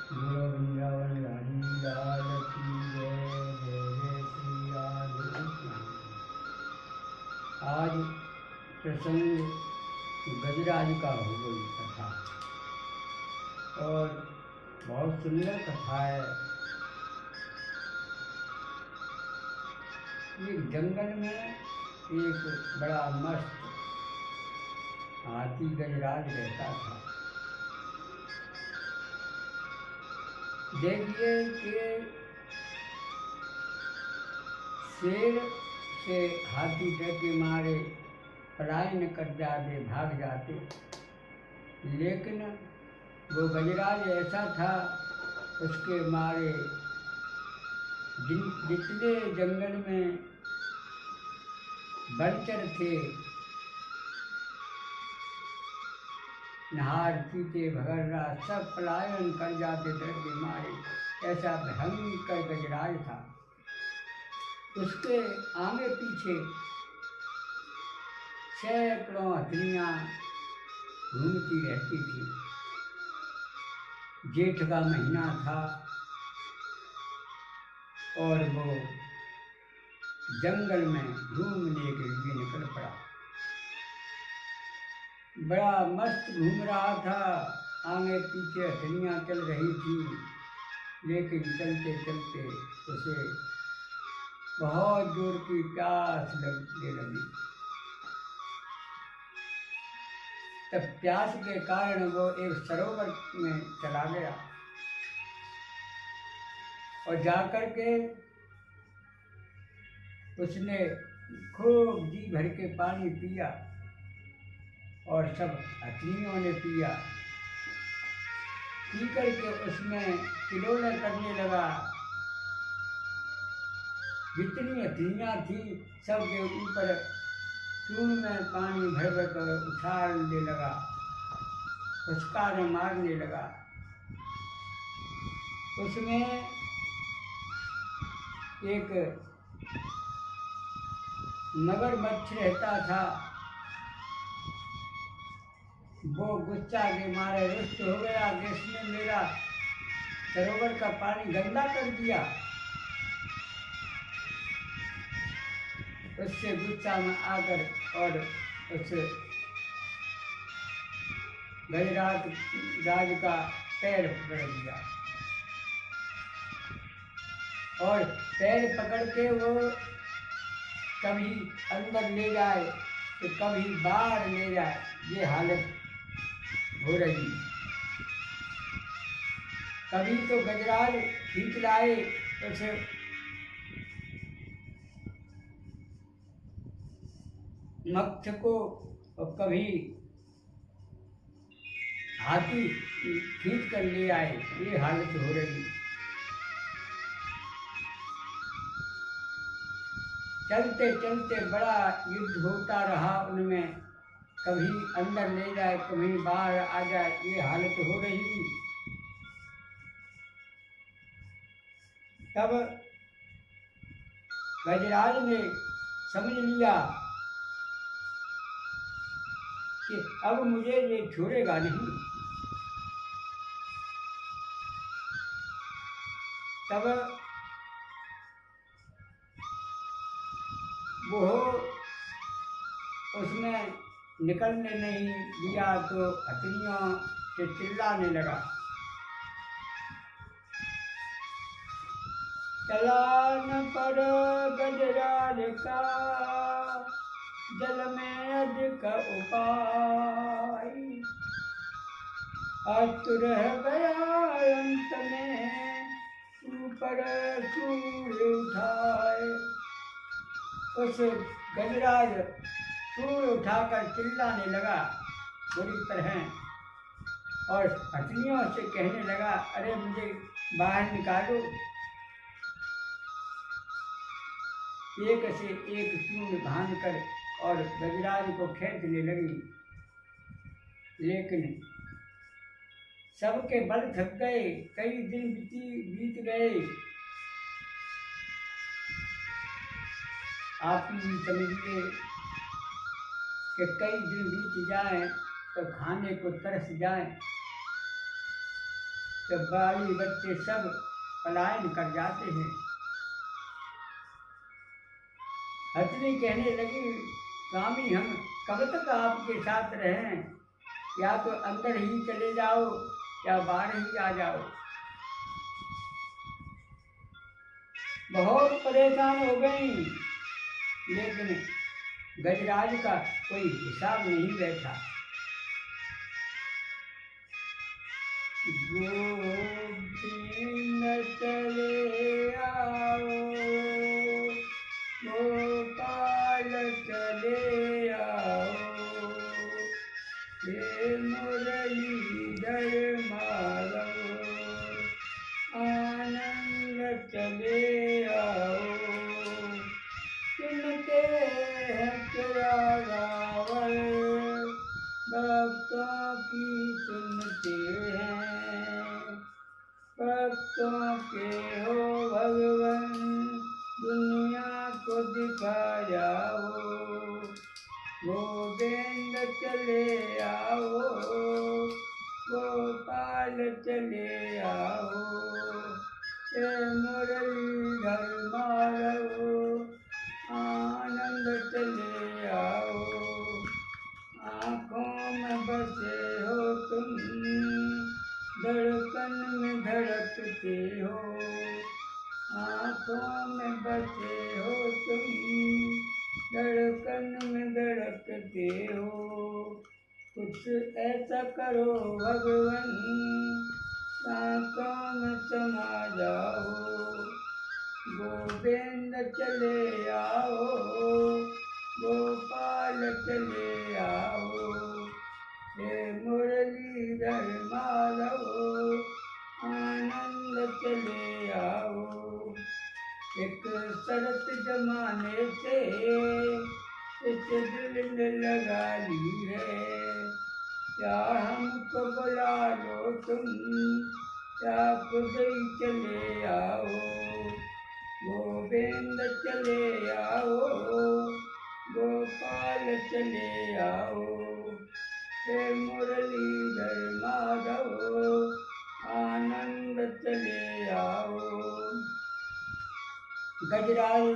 बोलो वृंदावन हरी लाल की जय। जय जय श्री राधे श्याम। आज प्रसंग गजराज का हो गई कथा, और बहुत सुंदर कथा है। एक जंगल में एक बड़ा मस्त हाथी गजराज रहता था। देखिए कि शेर से हाथी डर के मारे पलायन कर जाते, भाग जाते, लेकिन वो गजराज ऐसा था, उसके मारे जितने जंगल में बनचर थे, नहार चीते भगरना सब पलायन कर जाते डर के मारे। ऐसा भयंकर गजराज था। उसके आगे पीछे सैकड़ों हथनियाँ घूमती रहती थी। जेठ का महीना था और वो जंगल में घूमने के लिए निकल पड़ा। बड़ा मस्त घूम रहा था, आगे पीछे हथनियाँ चल रही थी, लेकिन चलते चलते उसे बहुत जोर की प्यास लगने लगी। तब प्यास के कारण वो एक सरोवर में चला गया और जाकर के उसने खूब जी भर के पानी पिया और सब हथनियों ने पिया। पी करके उसमें किलोले करने लगा। जितनी हथनियाँ थी सबके ऊपर चून में पानी भर भर कर उछालने लगा, फुसकारे मारने लगा। उसमें एक मगरमच्छ रहता था। वो गुस्सा के मारे रुष्ट हो गया कि इसने मेरा सरोवर का पानी गंदा कर दिया। उससे गुस्सा में आकर और उस गजराज का पैर पकड़ दिया और पैर पकड़ के वो कभी अंदर ले जाए तो कभी बाहर ले जाए, ये हालत हो रही। कभी तो गजराज खींच लाए उस मत्स्य को, और कभी हाथी खींच कर ले आए, ये हालत हो रही। चलते चलते बड़ा युद्ध होता रहा उनमें, कभी अंदर ले जाए कभी बाहर आ जाए, ये हालत हो रही। तब गजराज ने समझ लिया कि अब मुझे ये छोड़ेगा नहीं। तब वो उसमें निकलने नहीं दिया तो हथनियों से चिल्लाने लगा। चलान पर गजराज का जल में अधिक उपाय, अतुर गया अंत में ऊपर सूर्य उठाए। उस गजराज सूर्य उठाकर चिल्लाने लगा बुरी तरह और हथनियों से कहने लगा, अरे मुझे बाहर निकालो। एक से एक चूर्ण बांध कर और गजराज को खींचने लगी, लेकिन सबके बल थक गए। कई दिन बीत गए। आप ही समझिए कि कई दिन बीत जाएं तो खाने को तरस जाएं। तो बाली बच्चे सब पलायन कर जाते हैं। हथनी कहने लगी, स्वामी हम कब तक आपके साथ रहें, या तो अंदर ही चले जाओ या बाहर ही आ जाओ। बहुत परेशान हो गई, लेकिन गजराज का कोई हिसाब नहीं बैठा। गोविंद चले आओ, गोपाल चले आओ, हे मुरलीधर माधव आनंद चले आओ। सुनते हैं तेरा गावल, भक्तों की सुनते हैं, भक्तों के हो भगवन दुनिया को दिखा जाओ। गोविंद चले आओ, गोपाल चले आओ, हे मुरलीधर माधव आनंद चले आओ। आँखों में बसे हो तुम, धड़कन में धड़कते हो, आँखों में बसे हो तुम, धड़कन में धड़कते हो। कुछ ऐसा करो भगवन, आँखों में समा जाओ। गोविंद चले आओ, गोपाल चले आओ, हे मुरलीधर माधव आनंद चले आओ। एक शरत जमाने से इस दिल ने लगा ली है, क्या हमको बुला लो तुम, क्या खुद ही चले आओ। गोविंद चले आओ, गोपाल चले आओ, हे मुरलीधर माधव आनंद चले आओ। गजराज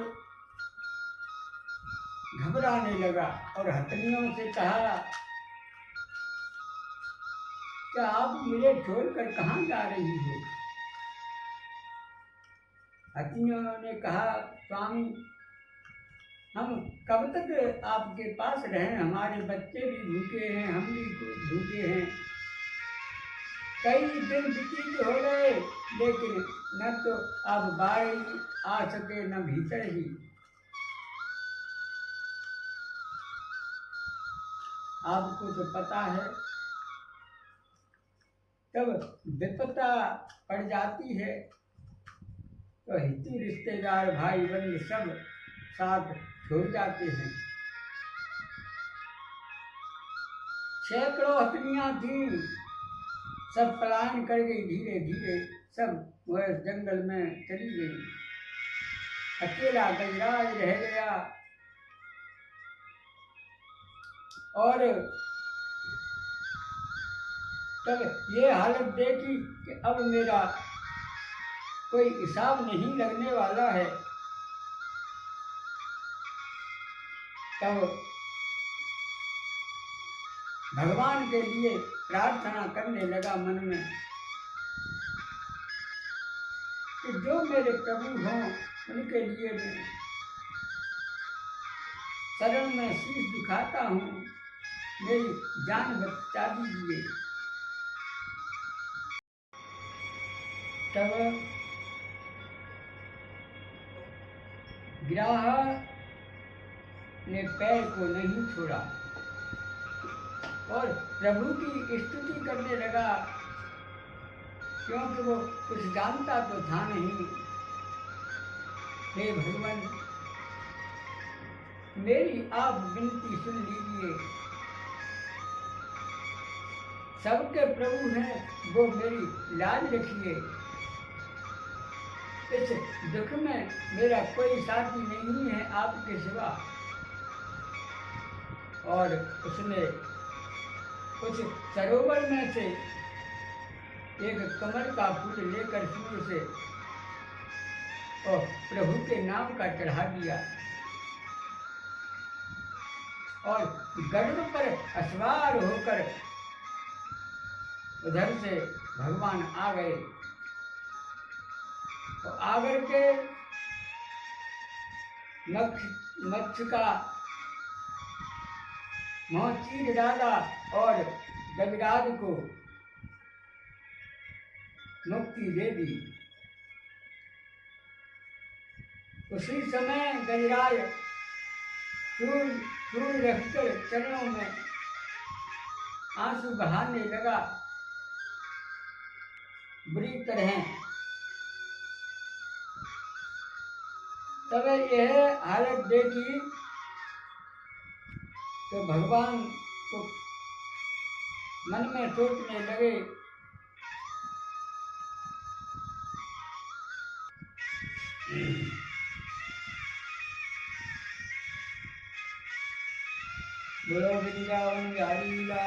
घबराने लगा और हथनियों से कहा, क्या आप मुझे छोड़कर कहाँ जा रही हो? हथनियों ने कहा, स्वामी हम कब तक आपके पास रहें, हमारे बच्चे भी भूखे हैं, हम भी भूखे हैं। कई दिन व्यतीत हो गए, लेकिन न तो आप बाहर आ सके न भीतर ही। आपको तो पता है, जब विपदा पड़ जाती है तो हितू रिश्तेदार भाई बंधु सब साथ छोड़ जाते हैं। सैकड़ों हथनियाँ थीं, सब पलायन कर गई, धीरे धीरे सब वह जंगल में चली गई। अकेला गजराज रह गया और तब ये हालत देखी कि अब मेरा कोई हिसाब नहीं लगने वाला है। तब भगवान के लिए प्रार्थना करने लगा मन में कि जो मेरे प्रभु हों उनके लिए मैं शरण में शीश दिखाता हूँ, मेरी जान बचा दीजिए। तब गिराह ने पैर को नहीं छोड़ा और प्रभु की स्तुति करने लगा, क्योंकि वो कुछ जानता तो था नहीं। हे भगवान, मेरी आप विनती सुन लीजिए। सबके प्रभु हैं, वो मेरी लाज रखिए। इस दुख में मेरा कोई साथी नहीं है आपके सिवा। और उसने उस सरोवर में से एक कमल का फूल लेकर सूर्य से और प्रभु के नाम का चढ़ा दिया और गरुड़ पर असवार होकर उधर से भगवान आ गए। तो आकर के मत्स्य का मुंह चीर डाला और गजराज को मुक्ति दे दी। उसी समय गजराज सूर्य रखकर चरणों में आंसू बहाने लगा। बुरी तरह तब यह हालत देखी तो भगवान को मन में सोचने लगे, बोलो वृंदावन बिहारी लाल